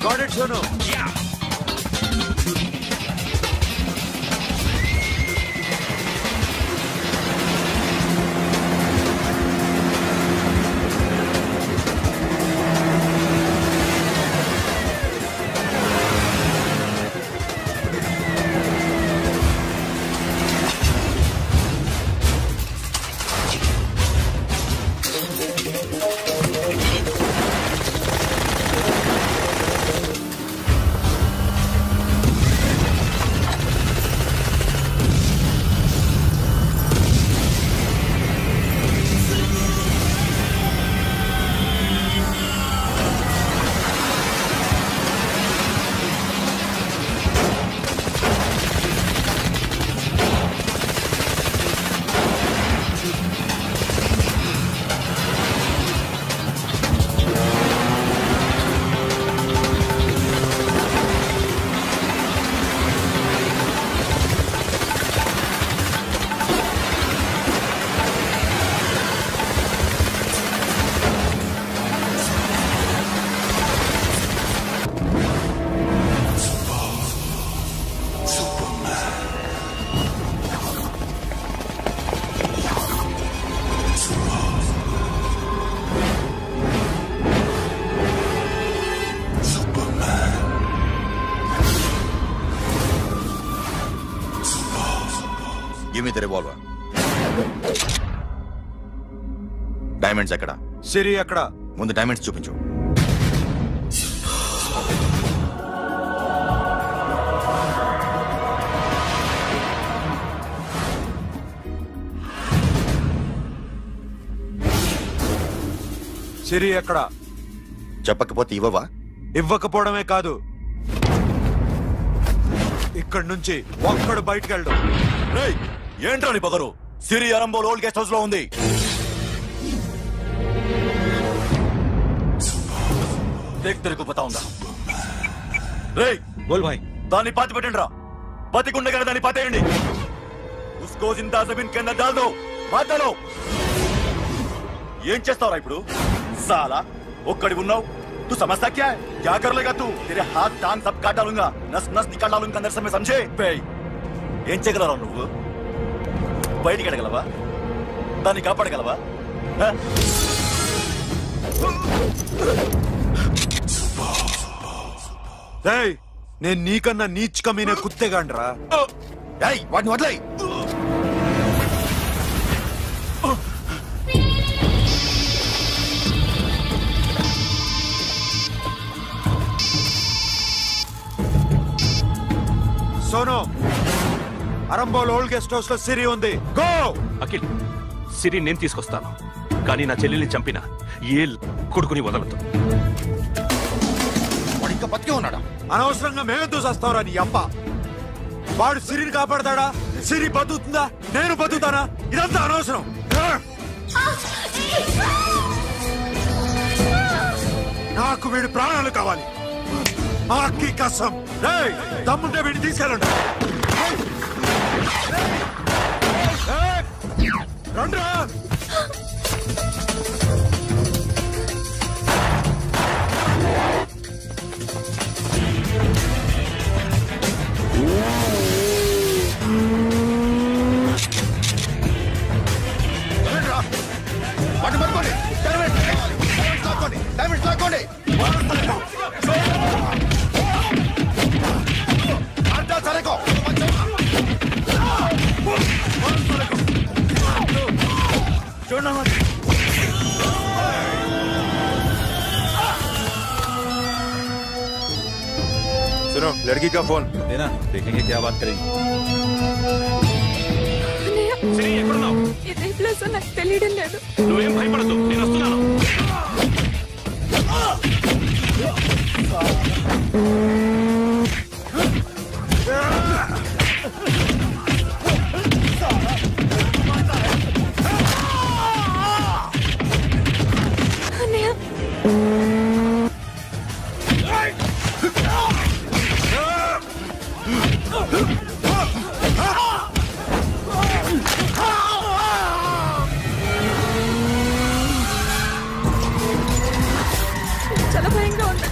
Got it, Sono. Yeah. Give me the revolver. Diamonds ఎక్కడ? సిరి ఎక్కడ? ముందు డైమండ్స్ చూపించు. సిరి ఎక్కడ? చెప్పకపోతే ఇవ్వవా? ఇవ్వకపోవడమే కాదు, ఇక్కడి నుంచి ఒక్కడు బయటకు వెళ్ళడం. ఏంట్రా నీ పొగరు? సిరి అరంబోల్ ఓల్డ్ గెస్ట్ హౌస్ లో ఉంది. తెరకు పతాందా రే బోల్ భాయ్, దాన్ని పాతి పెట్టండి రా. బతికుండగానే దాన్ని పాతేయండి. ఉస్కో జిందా జమీన్ కింద డాల్ దో. మాటలో ఏం చేస్తావురా ఇప్పుడు? సాలా ఒక్కడి ఉన్నావు. तू समझता क्या है? क्या कर लेगा तू? तेरे हाथ टांग सब काट डालूंगा, नस नस निकाल डालूंगा अंदर से, मैं समझे? ఏం చేయగలరా నువ్వు? బయటికి వెళ్ళగలవా? దాన్ని కాపాడగలవా? నేను నీకన్నా నీచ్ కమీనే కుత్తేగాండ్రా. వాటిని వదిలేయ్. Sono, Arambol old guest house లో సిరి ఉంది. గో. అఖిల్, సిరి నేను తీసుకొస్తాను, కానీ నా చెల్లెల్ని చంపిన ఏ కొడుకుని వదలదు. వాడు ఇంకా బతికే ఉన్నాడా? అనవసరంగా మేమెందుకు చేస్తావురా నీ అప్ప? వాడు సిరిని కాపాడతాడా? సిరి బతుకుతుందా? నేను బతుకుతానా? ఇదంతా అనవసరం. నాకు వీడి ప్రాణాలు కావాలి. ఆకి కసం. దమ్ముంటే వీడిని తీసుకెళ్ళండి. రండ్రా. వాటిని పట్టుకోండి. డైమండ్స్ లాక్కోండి. డైమండ్స్ లాక్కోండి. लड़की का फोन देना, देखेंगे क्या बात करेगी। ఇదే ప్లేస్ నాకు తెలియడం లేదు. నువ్వేం భయపడద్దు, నేను వస్తున్నాను. చాలా భయంగా ఉంది.